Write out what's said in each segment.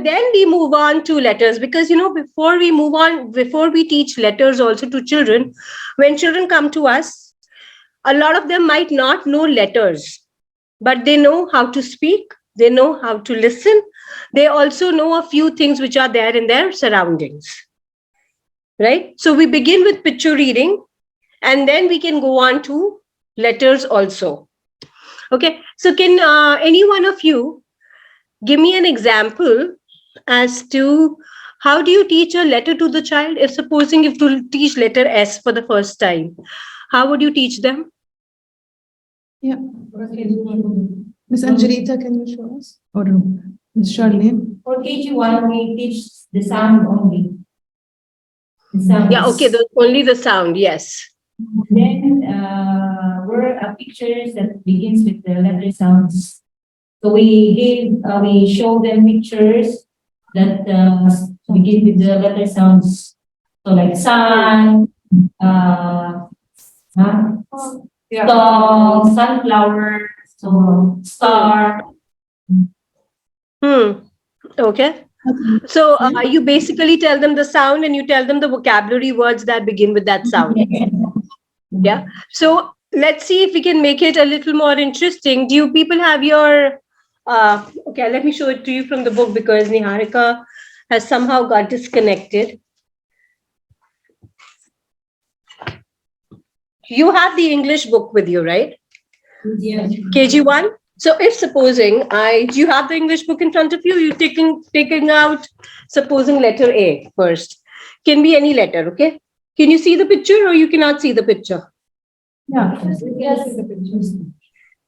then we move on to letters, because, before we move on, before we teach letters also to children, when children come to us, a lot of them might not know letters, but they know how to speak, they know how to listen, they also know a few things which are there in their surroundings, right? So we begin with picture reading, and then we can go on to letters also. Okay, so can any one of you give me an example as to how do you teach a letter to the child? If supposing if to teach letter S for the first time, how would you teach them? Yeah. Miss Angelita, can you show us? Or Miss Charlene? For KG1, we teach the sound only. The sound. Yeah, okay, only the sound, yes. Then were pictures that begins with the letter sounds. So we show them pictures that begin with the letter sounds. So like sun, song, sunflower, so star. Okay. So you basically tell them the sound and you tell them the vocabulary words that begin with that sound. Yeah. So let's see if we can make it a little more interesting. Do you people have your okay, let me show it to you from the book, because Niharika has somehow got disconnected. You have the English book with you, right? Yes. KG1. So if supposing do you have the English book in front of you? You're taking out, supposing letter A first. Can be any letter, okay? Can you see the picture or you cannot see the picture? Yeah. Yes.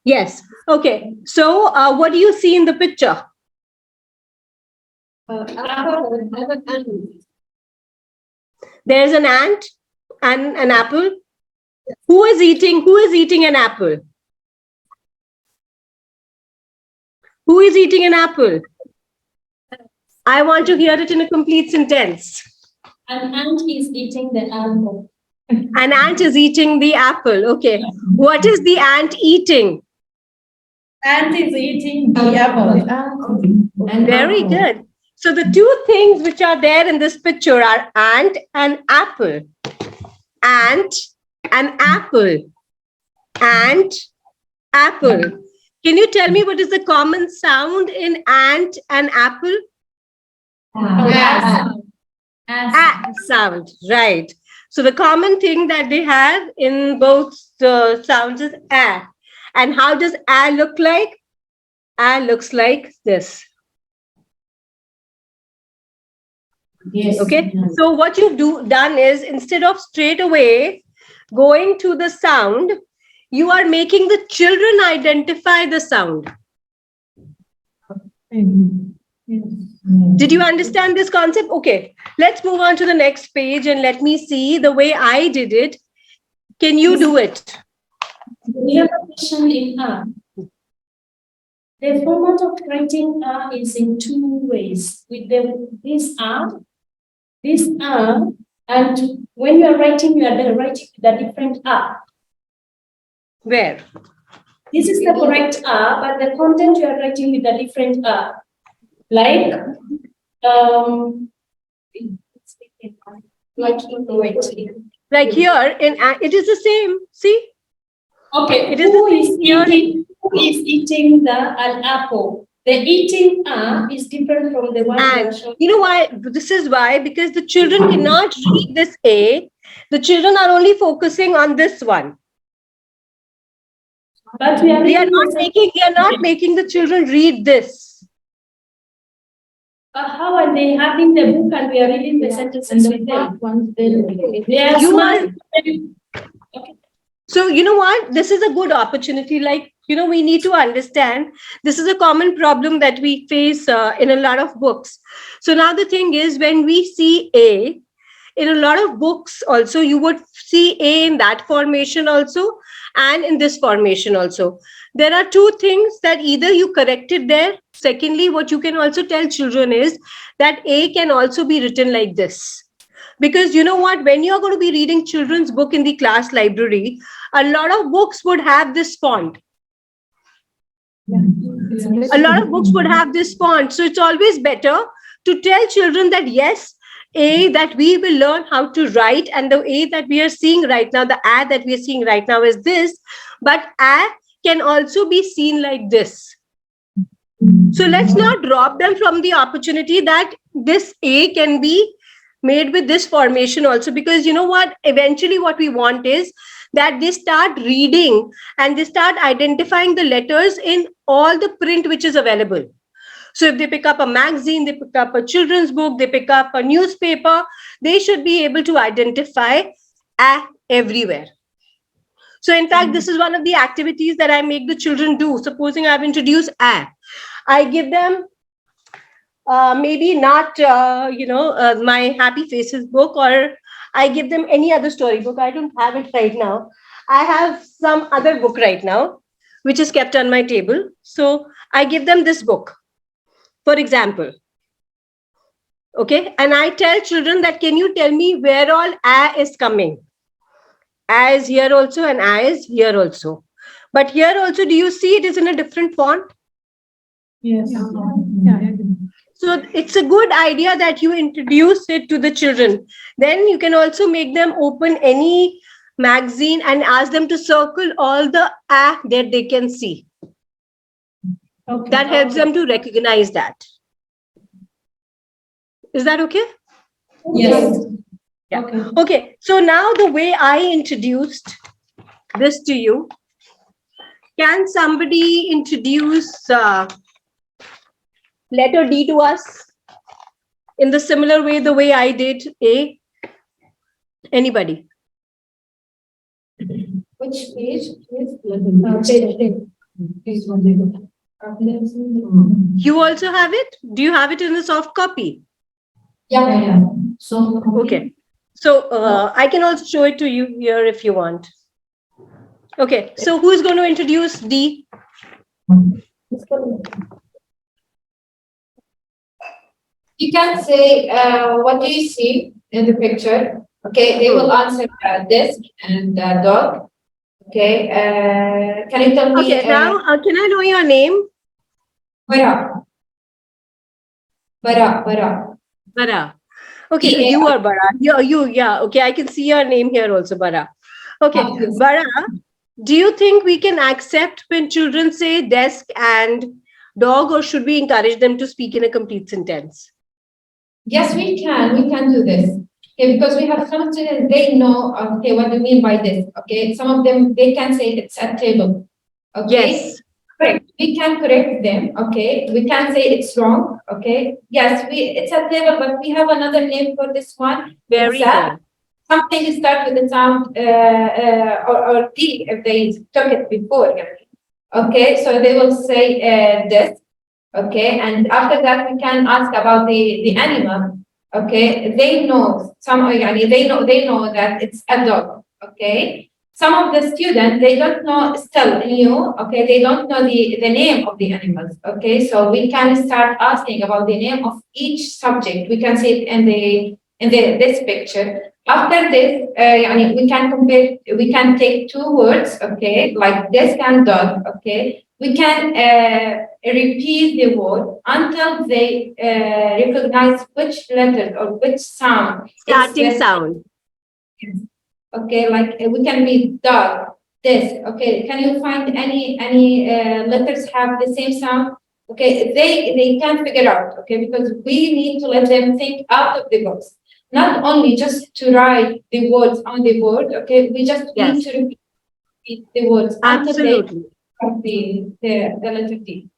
Yes. Okay. So what do you see in the picture? There's an ant and an apple. Who is eating an apple? Who is eating an apple? I want to hear it in a complete sentence. An ant is eating the apple. An ant is eating the apple. Okay. What is the ant eating? Ant is eating the apple. Very good. So the two things which are there in this picture are ant and apple. Ant and apple. Ant, apple. Can you tell me what is the common sound in ant and apple? Sound, right. So the common thing that they have in both the sounds is a. And how does a look like? A looks like this. Yes. Okay. So what you've done is, instead of straight away going to the sound, you are making the children identify the sound. Did you understand this concept? Okay, let's move on to the next page and let me see the way I did it. Can you do it? We have a question in A. The format of writing A is in two ways. With this A, and when you are writing the different A. Where? This is the correct A, but the content you are writing with a different A. Like here in it is the same. See? Okay, it is who is eating an apple? The eating is different from the one. And you know why? This is why, because the children cannot read this A. The children are only focusing on this one. But we are not making the children read this. How are they having the book and we are reading the sentences with them? Okay. So you know what? This is a good opportunity. Like, we need to understand this is a common problem that we face in a lot of books. So now the thing is, when we see A, in a lot of books also, you would see A in that formation also and in this formation also. There are two things that either you corrected there. Secondly, what you can also tell children is that A can also be written like this. Because you know what, when you're going to be reading children's book in the class library, a lot of books would have this font. A lot of books would have this font. So it's always better to tell children that yes, that we will learn how to write, and the A that we are seeing right now, the A that we are seeing right now is this, but A can also be seen like this. So let's not drop them from the opportunity that this A can be made with this formation also, because you know what, eventually what we want is that they start reading and they start identifying the letters in all the print which is available. So if they pick up a magazine, they pick up a children's book, they pick up a newspaper, they should be able to identify A everywhere. So in fact, this is one of the activities that I make the children do. Supposing I've introduced A, I give them maybe not, my Happy Faces book, or I give them any other storybook. I don't have it right now. I have some other book right now, which is kept on my table. So I give them this book, for example. Okay. And I tell children that, can you tell me where all A is coming? A is here also and A is here also. But here also, do you see it is in a different font? Yes. Yeah, I agree. So it's a good idea that you introduce it to the children. Then you can also make them open any magazine and ask them to circle all the A that they can see. Okay. That helps them to recognize that. Is that okay? Yes. Yeah. Okay. Okay. So now the way I introduced this to you, can somebody introduce letter D to us in the similar way, the way I did A? Anybody? Which page? Page 10. Page 1. You also have it? Do you have it in a soft copy? Yeah. So, Okay. So I can also show it to you here if you want. Okay. So who's going to introduce D? You can say, what do you see in the picture? Okay, they will answer desk and dog. Okay, can you tell me? Okay. Now, can I know your name? Bara. Bara. Okay. Yeah. You are Bara. Yeah. Okay. I can see your name here also, Bara. Okay. Yes. Bara, do you think we can accept when children say desk and dog, or should we encourage them to speak in a complete sentence? Yes, we can do this. Okay, because we have some students, they know, okay, what do you mean by this? Okay, some of them, they can say it's a table. Okay. Yes. Correct. We can correct them. Okay. We can say it's wrong. Okay. Yes, it's a table, but we have another name for this one. Very good. Something starts with the sound or D if they took it before. Okay, so they will say this. Okay, and after that we can ask about the animal. Okay, they know they know that it's a dog. Okay. Some of the students, they don't know, still new, okay, they don't know the name of the animals, okay, so we can start asking about the name of each subject. We can see it in this picture. After this, we can compare, we can take two words, okay, like desk and dog, okay, we can repeat the word until they recognize which letter or which sound. Starting sound. Okay, like we can read dog, this. Okay, can you find any letters have the same sound? Okay, they can figure out. Okay, because we need to let them think out of the box, not only just to write the words on the board. Okay, we just need to repeat the words until they write the letter D.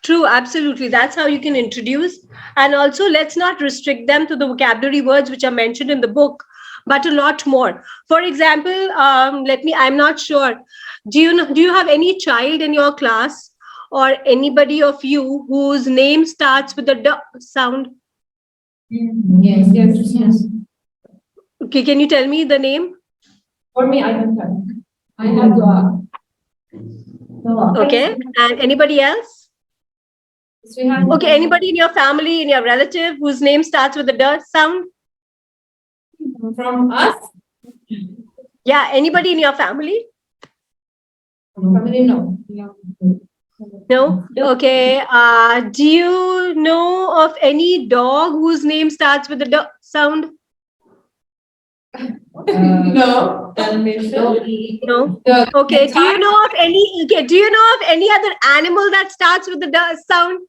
True, absolutely. That's how you can introduce. And also, let's not restrict them to the vocabulary words which are mentioned in the book, but a lot more. For example, I'm not sure. Do you have any child in your class or anybody of you whose name starts with the D sound? Yes. Okay, can you tell me the name? For me, I don't have. I have Dua. Okay, and anybody else? We have. Okay, anybody in your family, in your relative whose name starts with the D sound? From us? Yeah, anybody in your family? Family, no. No? Okay. Do you know of any dog whose name starts with the sound? No. Doggy. No? Dog. Okay. Do you know of any other animal that starts with the sound?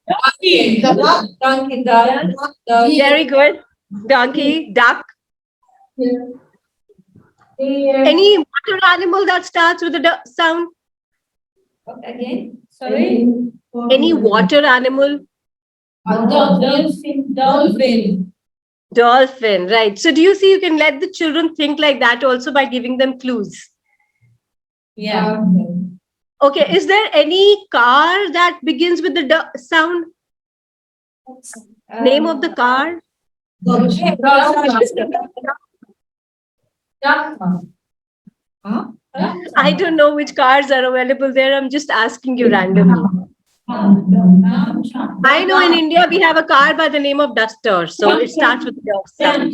Donkey, dog. Very good. Donkey, duck. Any water animal that starts with the sound? Again? Sorry? Any water animal? Dolphin. Dolphin. Dolphin, right. So do you see you can let the children think like that also by giving them clues? Yeah. Okay. Is there any car that begins with the sound? Name of the car? I don't know which cars are available there. I'm just asking you randomly. I know in India we have a car by the name of Duster. So it starts with the sound.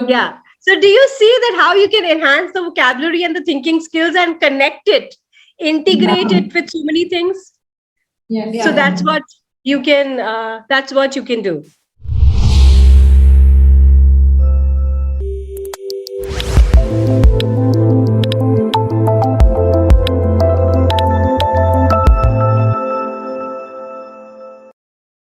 Yeah. So do you see that how you can enhance the vocabulary and the thinking skills and connect it, integrate it with so many things? Yes. So that's what you can do.